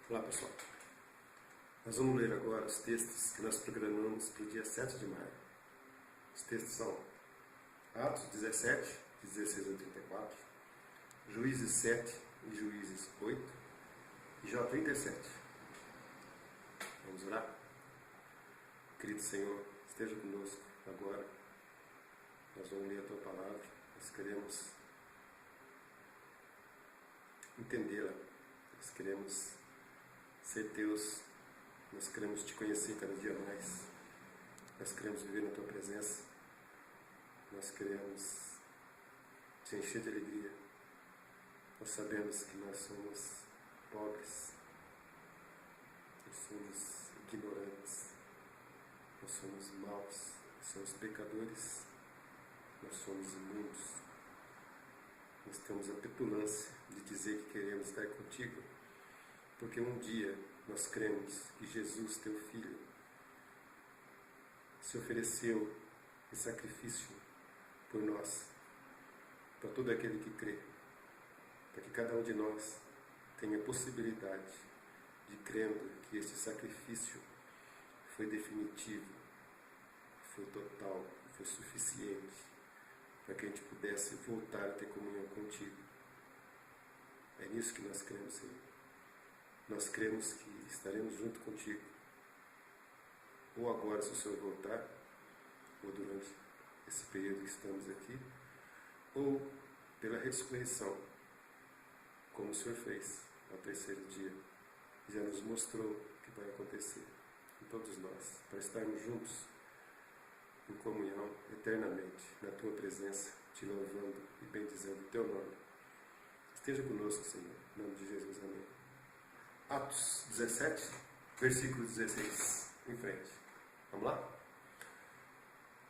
Olá pessoal, nós vamos ler agora os textos que nós programamos para o dia 7 de maio. Os textos são Atos 17, de 16 a 34, Juízes 7 e Juízes 8 e Jó 37. Vamos orar? Querido Senhor, esteja conosco agora. Nós vamos ler a Tua Palavra, nós queremos entendê-la, nós queremos ser Teus, nós queremos Te conhecer cada dia mais, nós queremos viver na Tua presença, nós queremos Te encher de alegria. Nós sabemos que nós somos pobres, nós somos ignorantes, nós somos maus, nós somos pecadores, nós somos imundos. Nós temos a petulância de dizer que queremos estar contigo, porque um dia nós cremos que Jesus, Teu Filho, se ofereceu em sacrifício por nós, para todo aquele que crê, para que cada um de nós tenha a possibilidade de, crendo que este sacrifício foi definitivo, foi total, foi suficiente, para que a gente pudesse voltar a ter comunhão contigo. É nisso que nós cremos, Senhor. Nós cremos que estaremos junto contigo, ou agora se o Senhor voltar, ou durante esse período que estamos aqui, ou pela ressurreição, como o Senhor fez ao terceiro dia, já nos mostrou o que vai acontecer em todos nós, para estarmos juntos em comunhão eternamente, na Tua presença, Te louvando e bendizendo o Teu nome. Esteja conosco, Senhor, em nome de Jesus, amém. Atos 17, versículo 16, em frente. Vamos lá?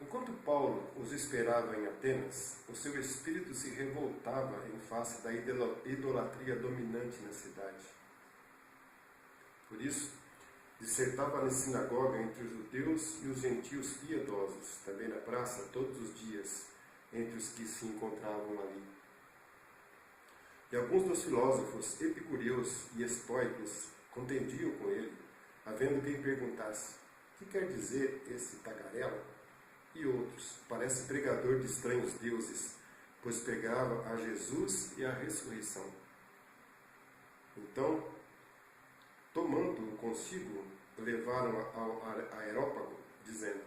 Enquanto Paulo os esperava em Atenas, o seu espírito se revoltava em face da idolatria dominante na cidade. Por isso, dissertava na sinagoga entre os judeus e os gentios piedosos, também na praça, todos os dias, entre os que se encontravam ali. E alguns dos filósofos epicureus e estoicos contendiam com ele, havendo quem perguntasse: que quer dizer esse tagarela? E outros: parece pregador de estranhos deuses, pois pregava a Jesus e a ressurreição. Então, tomando-o consigo, levaram ao Areópago, dizendo: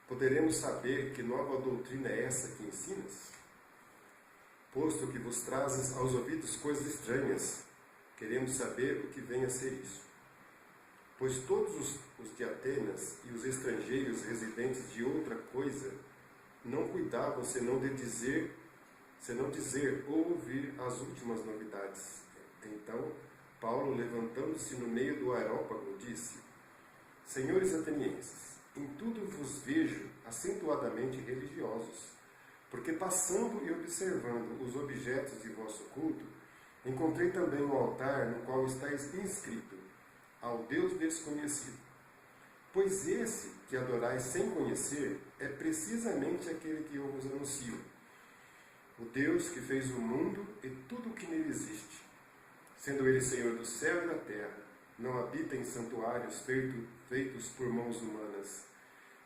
poderemos saber que nova doutrina é essa que ensinas? Posto que vos trazes aos ouvidos coisas estranhas, queremos saber o que vem a ser isso. Pois todos os de Atenas e os estrangeiros residentes de outra coisa não cuidavam senão dizer ou ouvir as últimas novidades. Então, Paulo, levantando-se no meio do Areópago, disse: senhores atenienses, em tudo vos vejo acentuadamente religiosos, porque passando e observando os objetos de vosso culto, encontrei também um altar no qual está inscrito: ao Deus desconhecido. Pois esse que adorais sem conhecer é precisamente aquele que eu vos anuncio, o Deus que fez o mundo e tudo o que nele existe, sendo ele Senhor do céu e da terra, não habita em santuários feitos por mãos humanas,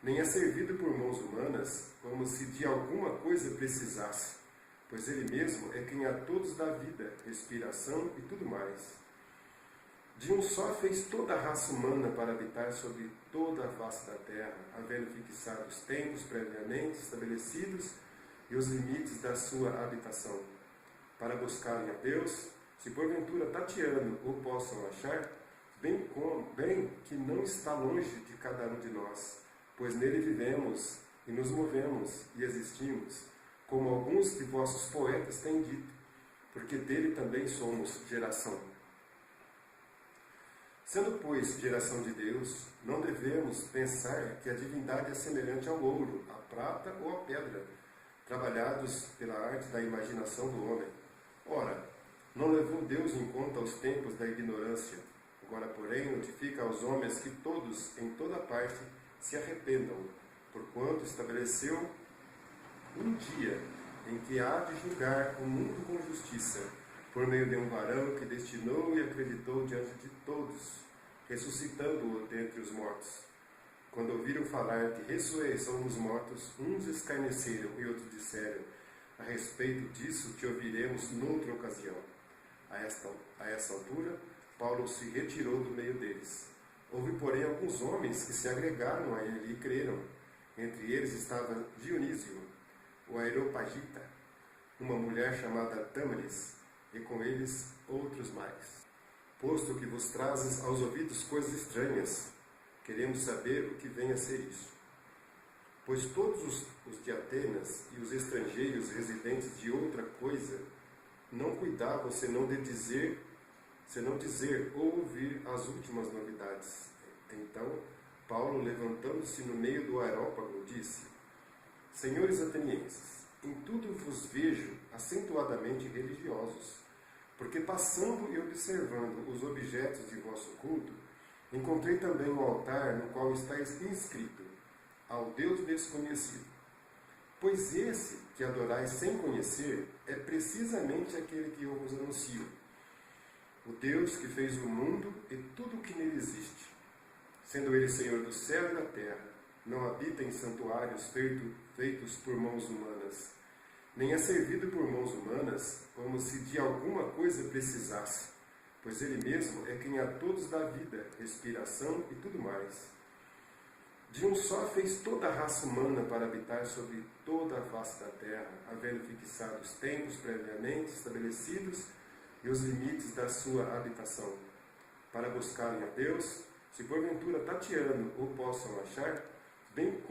nem é servido por mãos humanas como se de alguma coisa precisasse, pois ele mesmo é quem a todos dá vida, respiração e tudo mais. De um só fez toda a raça humana para habitar sobre toda a face da terra, havendo fixado os tempos previamente estabelecidos e os limites da sua habitação, para buscarem a Deus, se porventura tateando o possam achar, bem que não está longe de cada um de nós, pois nele vivemos e nos movemos e existimos, como alguns de vossos poetas têm dito, porque dele também somos geração. Sendo, pois, geração de Deus, não devemos pensar que a divindade é semelhante ao ouro, à prata ou à pedra, trabalhados pela arte da imaginação do homem. Ora, não levou Deus em conta os tempos da ignorância. Agora, porém, notifica aos homens que todos, em toda parte, se arrependam, porquanto estabeleceu um dia em que há de julgar o mundo com justiça, por meio de um varão que destinou e acreditou diante de todos, ressuscitando-o dentre os mortos. Quando ouviram falar de ressurreição dos mortos, uns escarneceram e outros disseram: a respeito disso te ouviremos noutra ocasião. A essa altura, Paulo se retirou do meio deles. Houve, porém, alguns homens que se agregaram a ele e creram. Entre eles estava Dionísio, o Areopagita, uma mulher chamada Tâmaris, e com eles outros mais. Posto que vos trazes aos ouvidos coisas estranhas, queremos saber o que vem a ser isso. Pois todos os de Atenas e os estrangeiros residentes de outra coisa não cuidavam senão dizer ou ouvir as últimas novidades. Então, Paulo, levantando-se no meio do aerópago, disse: Senhores atenienses, em tudo vos vejo acentuadamente religiosos, porque passando e observando os objetos de vosso culto, encontrei também um altar no qual está inscrito: ao Deus desconhecido. Pois esse que adorais sem conhecer é precisamente aquele que eu vos anuncio, o Deus que fez o mundo e tudo o que nele existe. Sendo ele Senhor do céu e da terra, não habita em santuários feitos por mãos humanas, nem é servido por mãos humanas como se de alguma coisa precisasse, pois ele mesmo é quem a todos dá vida, respiração e tudo mais. De um só fez toda a raça humana para habitar sobre toda a face da terra, havendo fixado os tempos previamente estabelecidos e os limites da sua habitação, para buscarem a Deus, se porventura tateando o possam achar, bem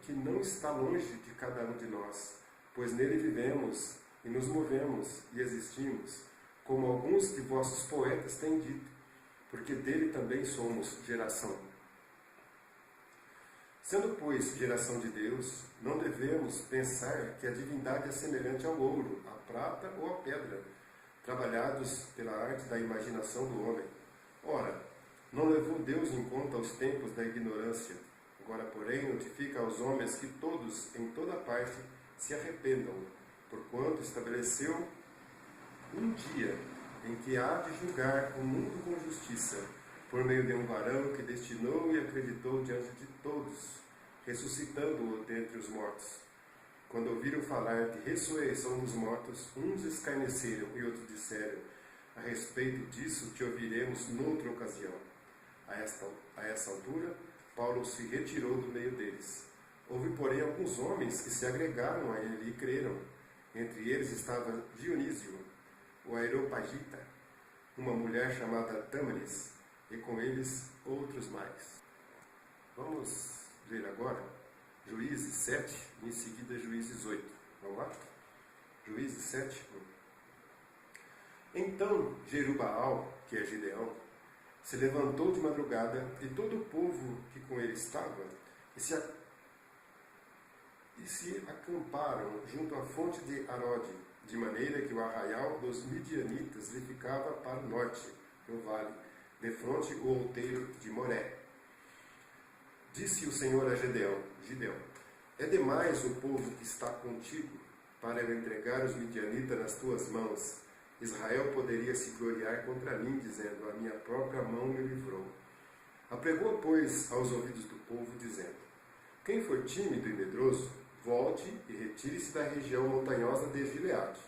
que não está longe de cada um de nós, pois nele vivemos e nos movemos e existimos, como alguns de vossos poetas têm dito, porque dele também somos geração. Sendo, pois, geração de Deus, não devemos pensar que a divindade é semelhante ao ouro, à prata ou à pedra, trabalhados pela arte da imaginação do homem. Ora, não levou Deus em conta os tempos da ignorância. Agora, porém, notifica aos homens que todos, em toda parte, se arrependam, porquanto estabeleceu um dia em que há de julgar o mundo com justiça, por meio de um varão que destinou e acreditou diante de todos, ressuscitando-o dentre os mortos. Quando ouviram falar de ressurreição dos mortos, uns escarneceram e outros disseram: a respeito disso te ouviremos noutra ocasião. A essa altura, Paulo se retirou do meio deles. Houve, porém, alguns homens que se agregaram a ele e creram. Entre eles estava Dionísio, o Areopagita, uma mulher chamada Tâmaris, e com eles outros mais. Vamos ler agora Juízes 7, e em seguida Juízes 8. Vamos lá? Juízes 7, 1. Então Jerubaal, que é Gideão, se levantou de madrugada, e todo o povo que com ele estava, e se acamparam junto à fonte de Arode, de maneira que o arraial dos midianitas lhe ficava para o norte, no vale, defronte o outeiro de Moré. Disse o Senhor a Gideão: é demais o povo que está contigo, para eu entregar os midianitas nas tuas mãos. Israel poderia se gloriar contra mim, dizendo: a minha própria mão me livrou. Apregou, pois, aos ouvidos do povo, dizendo: quem for tímido e medroso, volte e retire-se da região montanhosa de Gileade.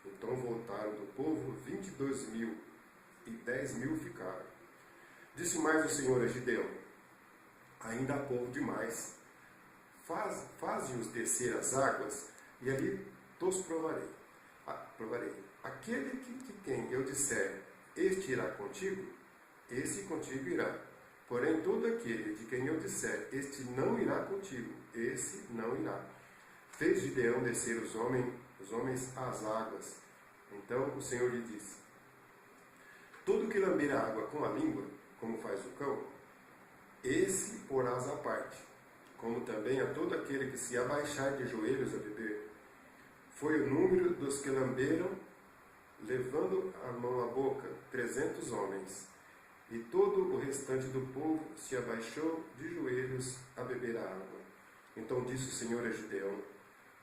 Então voltaram do povo 22.000, e 10.000 ficaram. Disse mais o Senhor a Gideão: ainda há povo demais. Faze-os descer as águas, e ali os provarei. Aquele de quem eu disser, este irá contigo, esse contigo irá. Porém, todo aquele de quem eu disser, este não irá contigo, esse não irá. Fez Gideão descer os homens às águas. Então o Senhor lhe disse: todo que lamber a água com a língua, como faz o cão, esse porás à parte, como também a todo aquele que se abaixar de joelhos a beber. Foi o número dos que lamberam, levando a mão à boca, 300 homens. E todo o restante do povo se abaixou de joelhos a beber a água. Então disse o Senhor a Gideão: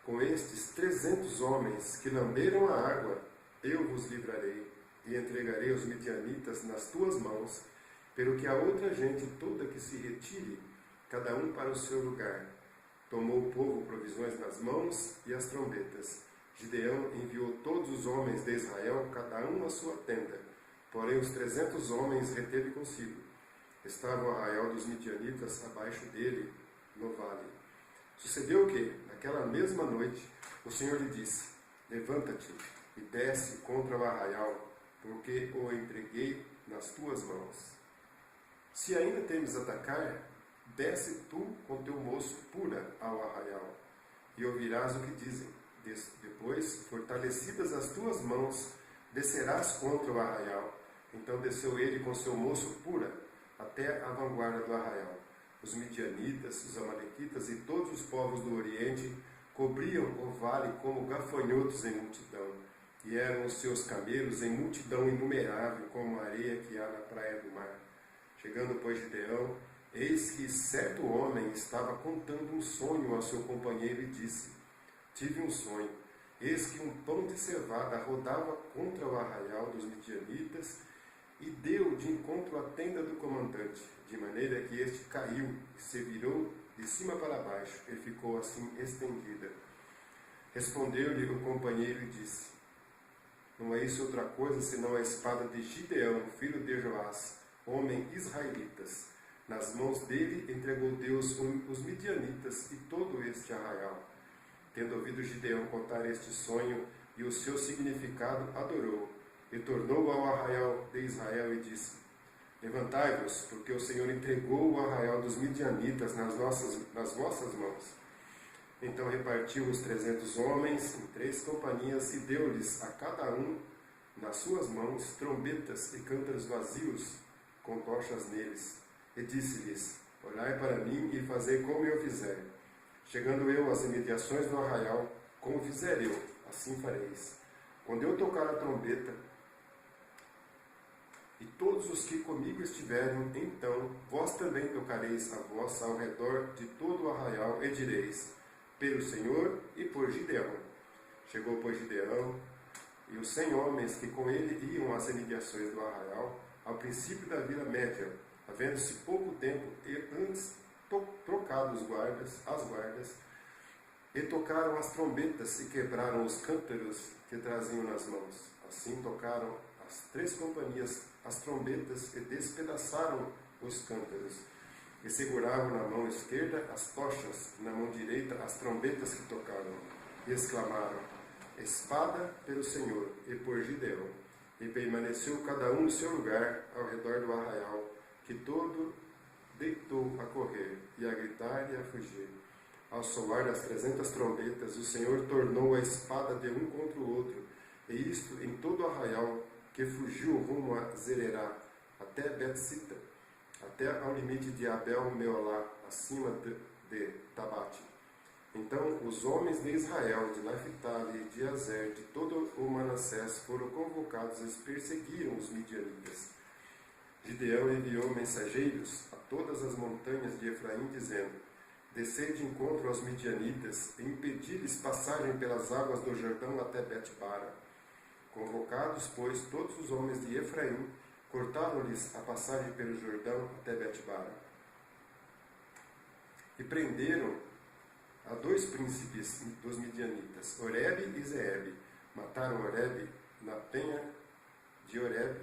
com estes 300 homens que lamberam a água, eu vos livrarei, e entregarei os midianitas nas tuas mãos, pelo que a outra gente toda que se retire, cada um para o seu lugar. Tomou o povo provisões nas mãos e as trombetas. Gideão enviou todos os homens de Israel, cada um à sua tenda. Porém os 300 homens reteve consigo. Estava o arraial dos midianitas abaixo dele, no vale. Sucedeu que, naquela mesma noite, o Senhor lhe disse: levanta-te e desce contra o arraial, porque o entreguei nas tuas mãos. Se ainda temes atacar, desce tu com teu moço pura ao arraial, e ouvirás o que dizem. Depois, fortalecidas as tuas mãos, descerás contra o arraial. Então desceu ele com seu moço pura até a vanguarda do arraial. Os midianitas, os amalequitas e todos os povos do Oriente cobriam o vale como gafanhotos em multidão, e eram os seus camelos em multidão inumerável, como a areia que há na praia do mar. Chegando, pois, Gideão, eis que certo homem estava contando um sonho ao seu companheiro e disse: tive um sonho. Eis que um pão de cevada rodava contra o arraial dos midianitas e deu de encontro à tenda do comandante, de maneira que este caiu e se virou de cima para baixo e ficou assim estendida. Respondeu-lhe o companheiro e disse: não é isso outra coisa senão a espada de Gideão, filho de Joás, homem israelitas. Nas mãos dele entregou Deus os midianitas e todo este arraial. Tendo ouvido Gideão contar este sonho e o seu significado, adorou, e tornou ao arraial de Israel e disse: levantai-vos, porque o Senhor entregou o arraial dos midianitas nas vossas mãos. Então repartiu os 300 homens em 3 companhias e deu-lhes a cada um, nas suas mãos, trombetas e cântaros vazios, com tochas neles. E disse-lhes: olhai para mim e fazei como eu fizer. Chegando eu às imediações do arraial, como fizer eu, assim fareis. Quando eu tocar a trombeta, e todos os que comigo estiverem, então vós também tocareis a voz ao redor de todo o arraial, e direis: pelo Senhor e por Gideão. Chegou, pois, Gideão e os 100 homens que com ele iam às imediações do arraial, ao princípio da vila média, havendo-se pouco tempo e antes trocado as guardas, e tocaram as trombetas e quebraram os cântaros que traziam nas mãos. Assim tocaram as 3 companhias as trombetas e despedaçaram os cântaros, e seguravam na mão esquerda as tochas, na mão direita as trombetas que tocavam, e exclamaram: espada pelo Senhor e por Gideão. E permaneceu cada um no seu lugar ao redor do arraial, que todo deitou a correr, e a gritar e a fugir. Ao soar das 300 trombetas, o Senhor tornou a espada de um contra o outro, e isto em todo o arraial, que fugiu rumo a Zererá, até Bet-sita, até ao limite de Abel-meolá, acima de Tabate. Então os homens de Israel, de Naphtali e de Azer, de todo o Manassés, foram convocados e perseguiram os midianitas. Gideão enviou mensageiros a todas as montanhas de Efraim, dizendo: descei de encontro aos midianitas e impedi-lhes passagem pelas águas do Jordão até Bet-bara. Convocados, pois, todos os homens de Efraim, cortaram-lhes a passagem pelo Jordão até Bet-bara. E prenderam a 2 príncipes dos midianitas, Oreb e Zeeb. Mataram Oreb na penha de Oreb,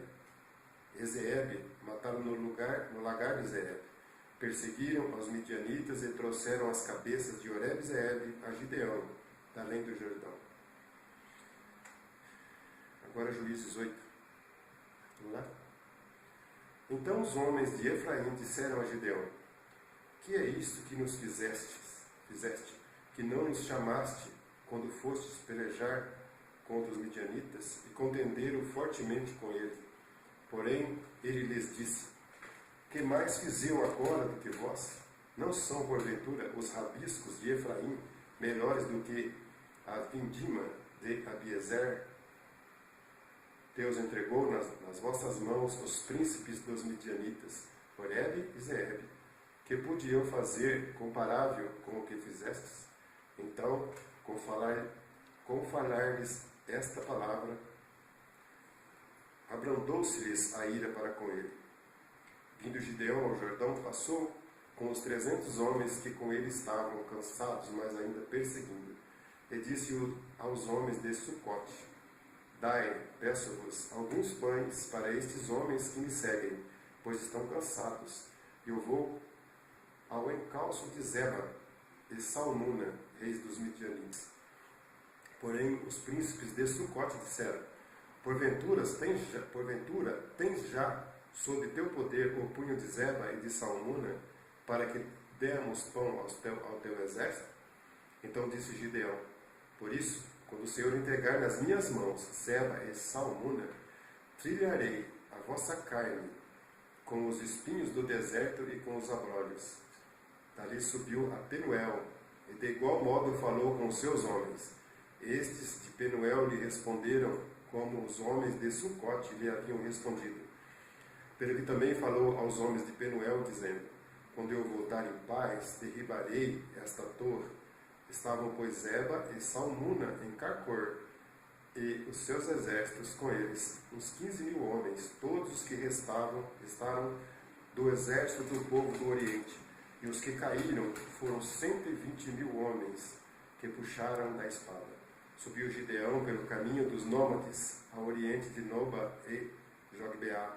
e Zeeb mataram no lagar de Zeeb. Perseguiram os midianitas e trouxeram as cabeças de Oreb e Zeeb a Gideão, além do Jordão. Agora Juízes 8. Vamos lá? Então os homens de Efraim disseram a Gideão: que é isto que nos fizeste, que não nos chamaste quando fostes pelejar contra os midianitas, e contenderam fortemente com ele. Porém ele lhes disse: que mais fiz eu agora do que vós? Não são, porventura, os rabiscos de Efraim melhores do que a vindima de Abiezer? Deus entregou nas vossas mãos os príncipes dos midianitas, Oreb e Zeeb. Que pude eu fazer comparável com o que fizestes? Então, com falar-lhes esta palavra, abrandou-se-lhes a ira para com ele. Vindo Gideão ao Jordão, passou com os 300 homens que com ele estavam, cansados, mas ainda perseguindo. E disse aos homens de Sucote: Dai, peço-vos, alguns pães para estes homens que me seguem, pois estão cansados. E eu vou ao encalço de Zeba e Salmuna, reis dos midianitas. Porém, os príncipes de Sucote disseram: Porventura tens já sob teu poder o punho de Zeba e de Salmuna, para que demos pão ao teu exército? Então disse Gideão: Por isso, quando o Senhor entregar nas minhas mãos Zeba e Salmuna, trilharei a vossa carne com os espinhos do deserto e com os abrolhos. Dali subiu a Penuel, e de igual modo falou com os seus homens. Estes de Penuel lhe responderam como os homens de Sucote lhe haviam respondido. Pelo que também falou aos homens de Penuel, dizendo: Quando eu voltar em paz, derribarei esta torre. Estavam, pois, Zeba e Salmuna em Carcor, e os seus exércitos com eles, uns 15.000 homens, todos os que restaram do exército do povo do Oriente. E os que caíram foram 120.000 homens, que puxaram da espada. Subiu Gideão pelo caminho dos nômades, ao oriente de Noba e Jogbeá,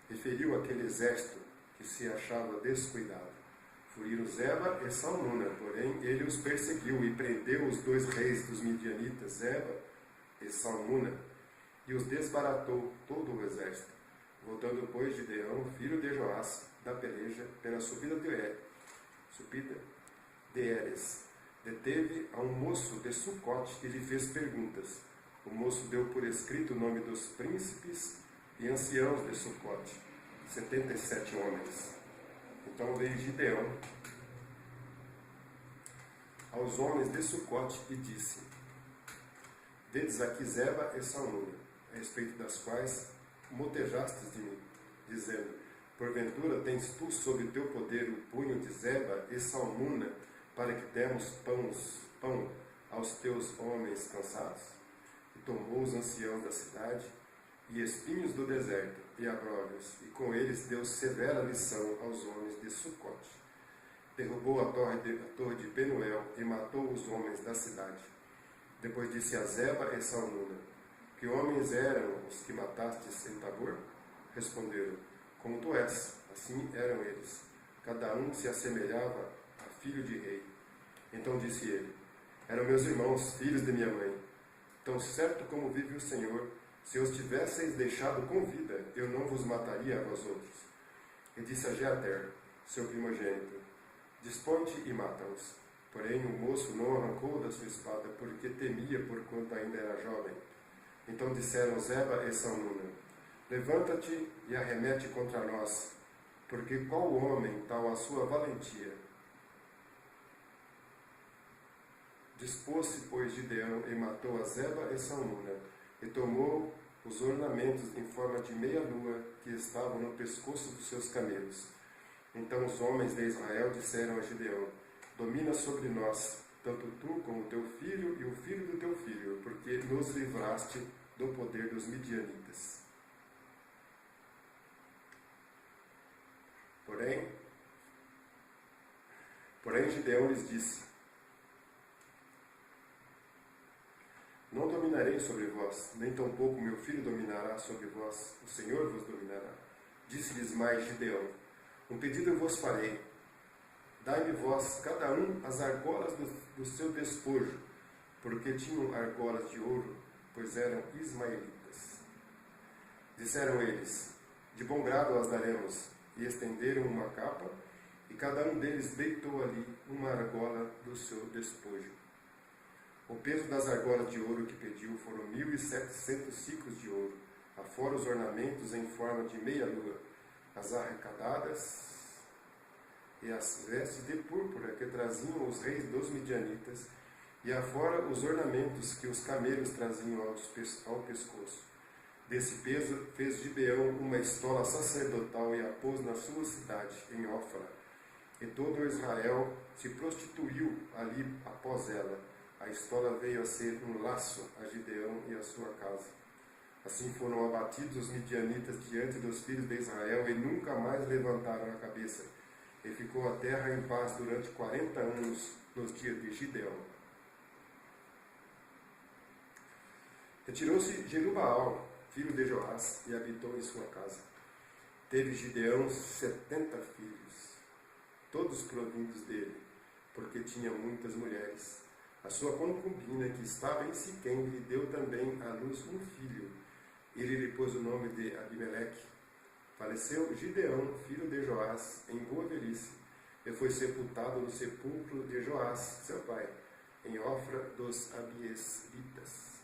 e feriu aquele exército que se achava descuidado. Feriram Zeba e Salmuna, porém ele os perseguiu e prendeu os 2 reis dos midianitas, Zeba e Salmuna, e os desbaratou todo o exército. Voltando, pois, Gideão, filho de Joás, da peleja, pela subida de Eres, deteve a um moço de Sucote e lhe fez perguntas. O moço deu por escrito o nome dos príncipes e anciãos de Sucote, 77 homens. Então veio Gideão aos homens de Sucote e disse: Vedes aqui Zeba e Salmuna, a respeito das quais motejastes de mim, dizendo: Porventura tens tu sob teu poder o punho de Zeba e Salmuna, para que demos pão aos teus homens cansados? E tomou os anciãos da cidade, e espinhos do deserto, e abrolhos, e com eles deu severa lição aos homens de Sucote. Derrubou a torre de Penuel, e matou os homens da cidade. Depois disse a Zeba e Salmuna: Que homens eram os que matastes em Tabor? Responderam: Como tu és, assim eram eles. Cada um se assemelhava a filho de rei. Então disse ele: Eram meus irmãos, filhos de minha mãe. Tão certo como vive o Senhor, se os tivesseis deixado com vida, eu não vos mataria a vós outros. E disse a Jeater, seu primogênito: Dispõe-te e mata-os. Porém o moço não arrancou da sua espada, porque temia porquanto ainda era jovem. Então disseram Zeba e Salmuna: Levanta-te e arremete contra nós, porque qual homem tal a sua valentia? Dispôs-se, pois, Gideão e matou a Zeba e Salmuna, e tomou os ornamentos em forma de meia-lua que estavam no pescoço dos seus camelos. Então os homens de Israel disseram a Gideão: Domina sobre nós, tanto tu como teu filho e o filho do teu filho, porque nos livraste do poder dos midianitas. Porém Gideão lhes disse: Não dominarei sobre vós, nem tampouco meu filho dominará sobre vós, o Senhor vos dominará. Disse-lhes mais Gideão: Um pedido eu vos farei. Dai-me vós, cada um, as argolas do seu despojo, porque tinham argolas de ouro, pois eram ismaelitas. Disseram eles: De bom grado as daremos. E estenderam uma capa, e cada um deles deitou ali uma argola do seu despojo. O peso das argolas de ouro que pediu foram 1.700 ciclos de ouro, afora os ornamentos em forma de meia-lua, as arrecadadas e as vestes de púrpura que traziam os reis dos midianitas, e afora os ornamentos que os camelos traziam ao pescoço. Desse peso fez Gibeão uma estola sacerdotal e a pôs na sua cidade, em Ofra. E todo Israel se prostituiu ali após ela. A estola veio a ser um laço a Gideão e a sua casa. Assim foram abatidos os midianitas diante dos filhos de Israel e nunca mais levantaram a cabeça. E ficou a terra em paz durante 40 anos nos dias de Gideão. Retirou-se Jerubaal, filho de Joás, e habitou em sua casa. Teve Gideão 70 filhos, todos provindos dele, porque tinha muitas mulheres. A sua concubina, que estava em Siquém, lhe deu também à luz um filho. Ele lhe pôs o nome de Abimeleque. Faleceu Gideão, filho de Joás, em boa velhice, e foi sepultado no sepulcro de Joás, seu pai, em Ofra dos Abiesritas.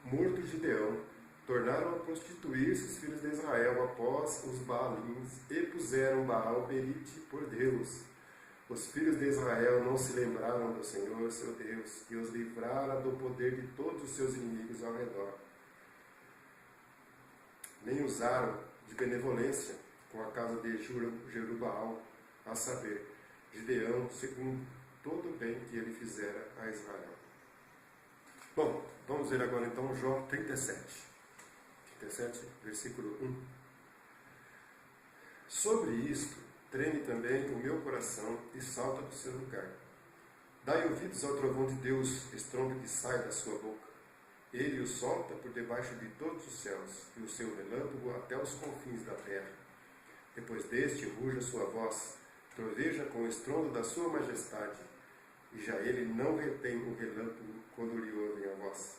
Morto Gideão, tornaram a prostituir-se os filhos de Israel após os Baalins e puseram Baal-Berite por Deus. Os filhos de Israel não se lembraram do Senhor, seu Deus, que os livrara do poder de todos os seus inimigos ao redor. Nem usaram de benevolência com a casa de Jerubaal, a saber, Gideão, segundo todo o bem que ele fizera a Israel. Bom, vamos ver agora então Jó 37, versículo 1. Sobre isto, treme também o meu coração e salta do seu lugar. Dai ouvidos ao trovão de Deus, estrondo que sai da sua boca. Ele o solta por debaixo de todos os céus, e o seu relâmpago até os confins da terra. Depois deste, ruja sua voz, troveja com o estrondo da sua majestade, e já ele não retém o relâmpago quando lhe ouvem a voz.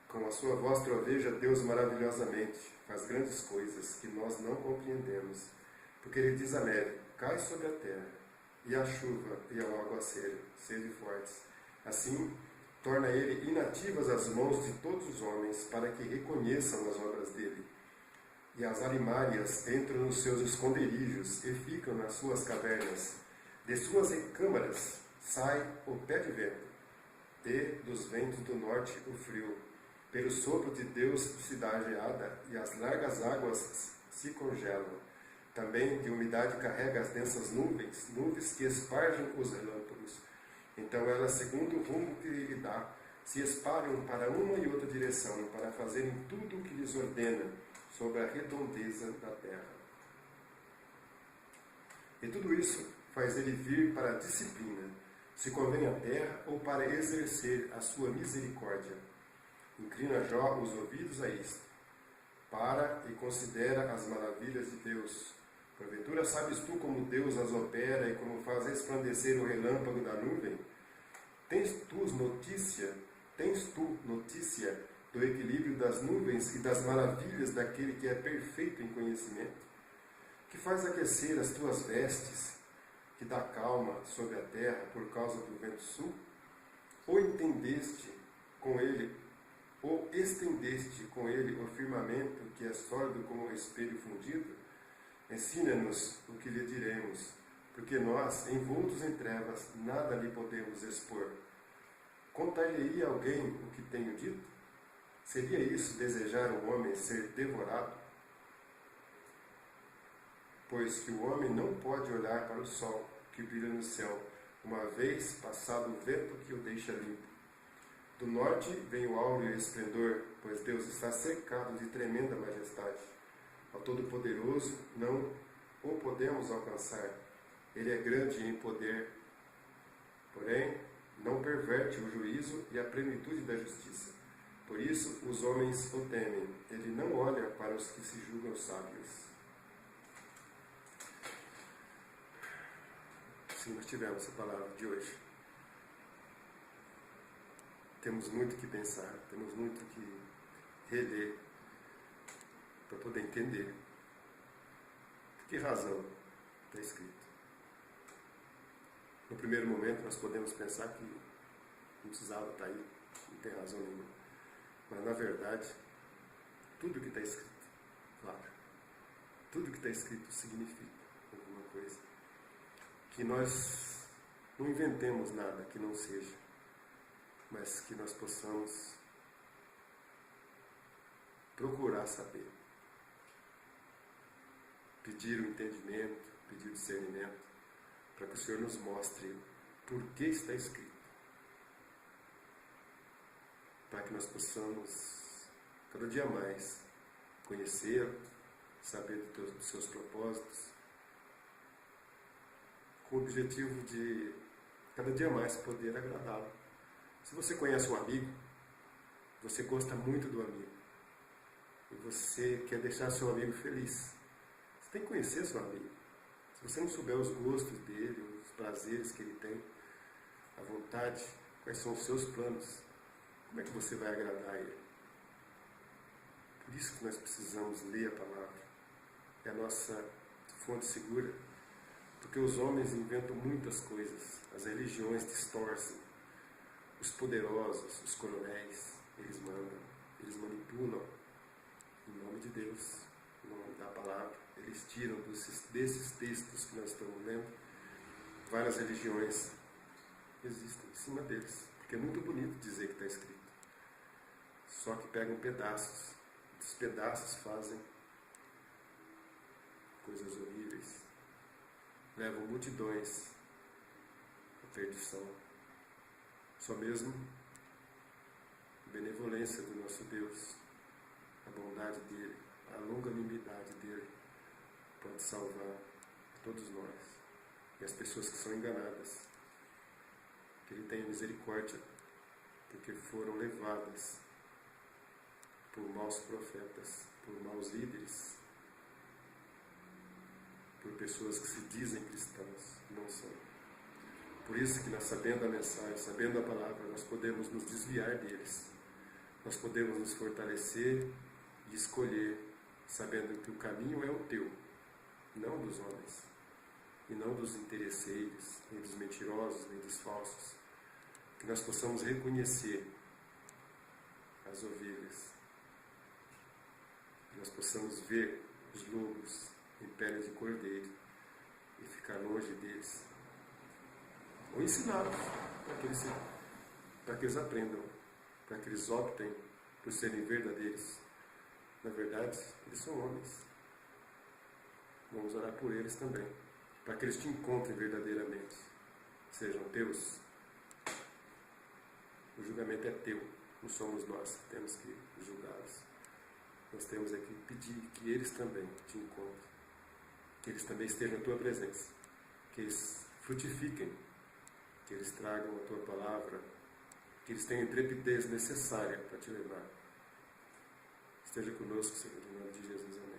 Com a sua voz troveja Deus maravilhosamente, faz grandes coisas que nós não compreendemos, porque ele diz à neve, cai sobre a terra, e à chuva e ao aguaceiro, sede fortes. Assim, torna ele inativas as mãos de todos os homens, para que reconheçam as obras dele. E as alimárias entram nos seus esconderijos e ficam nas suas cavernas. De suas recâmaras sai o pé de vento, e dos ventos do norte o frio. Pelo sopro de Deus se dá a geada, e as largas águas se congelam. Também de umidade carrega as densas nuvens, nuvens que espargem os relâmpagos. Então elas, segundo o rumo que lhe dá, se espalham para uma e outra direção, para fazerem tudo o que lhes ordena, sobre a redondeza da terra. E tudo isso faz ele vir para a disciplina, se convém à terra ou para exercer a sua misericórdia. Inclina Jó os ouvidos a isto. Para e considera as maravilhas de Deus. Porventura sabes tu como Deus as opera e como faz resplandecer o relâmpago da nuvem? Tens tu notícia do equilíbrio das nuvens e das maravilhas daquele que é perfeito em conhecimento? Que faz aquecer as tuas vestes, que dá calma sobre a terra por causa do vento sul? Ou estendeste com ele o firmamento que é sólido como o espelho fundido? Ensina-nos o que lhe diremos, porque nós, envoltos em trevas, nada lhe podemos expor. Contar-lhe a alguém o que tenho dito? Seria isso desejar o homem ser devorado? Pois que o homem não pode olhar para o sol que brilha no céu, uma vez passado o vento que o deixa limpo. Do norte vem o áureo esplendor, pois Deus está cercado de tremenda majestade. Ao Todo-Poderoso não o podemos alcançar. Ele é grande em poder, porém não perverte o juízo e a plenitude da justiça. Por isso os homens o temem. Ele não olha para os que se julgam sábios. Assim nós tivemos a palavra de hoje. Temos muito que pensar, temos muito que reler para poder entender por que razão está escrito. No primeiro momento nós podemos pensar que não precisava estar aí, não tem razão nenhuma. Mas na verdade, tudo que está escrito, claro, tudo que está escrito significa alguma coisa. Que nós não inventemos nada que não seja, mas que nós possamos procurar saber, pedir o entendimento, pedir o discernimento, para que o Senhor nos mostre por que está escrito, para que nós possamos cada dia mais conhecê-lo, saber dos seus propósitos, com o objetivo de cada dia mais poder agradá-lo. Se você conhece um amigo, você gosta muito do amigo, e você quer deixar seu amigo feliz, você tem que conhecer seu amigo. Se você não souber os gostos dele, os prazeres que ele tem, a vontade, quais são os seus planos, como é que você vai agradar a ele? Por isso que nós precisamos ler a palavra. É a nossa fonte segura. Porque os homens inventam muitas coisas. As religiões distorcem. Os poderosos, os coronéis, eles mandam, eles manipulam em nome de Deus, em nome da palavra. Eles tiram desses textos que nós estamos lendo. Várias religiões existem em cima deles. Porque é muito bonito dizer que está escrito. Só que pegam pedaços. Os pedaços fazem coisas horríveis. Levam multidões à perdição. Só mesmo a benevolência do nosso Deus, a bondade dele, a longanimidade dele pode salvar todos nós. E as pessoas que são enganadas, que ele tenha misericórdia, porque foram levadas por maus profetas, por maus líderes, por pessoas que se dizem cristãos, não são. Por isso que nós, sabendo a mensagem, sabendo a palavra, nós podemos nos desviar deles. Nós podemos nos fortalecer e escolher, sabendo que o caminho é o teu, não dos homens, e não dos interesseiros, nem dos mentirosos, nem dos falsos. Que nós possamos reconhecer as ovelhas, que nós possamos ver os lobos em pele de cordeiro e ficar longe deles, ou ensiná-los para que eles aprendam, para que eles optem por serem verdadeiros. Na verdade, eles são homens. Vamos orar por eles também, para que eles te encontrem verdadeiramente, sejam teus. O julgamento é teu, não somos nós que temos que julgá-los. Nós temos aqui que pedir que eles também te encontrem, que eles também estejam na tua presença, que eles frutifiquem, que eles tragam a tua palavra, que eles tenham a intrepidez necessária para te levar. Esteja conosco, Senhor, em nome de Jesus. Amém.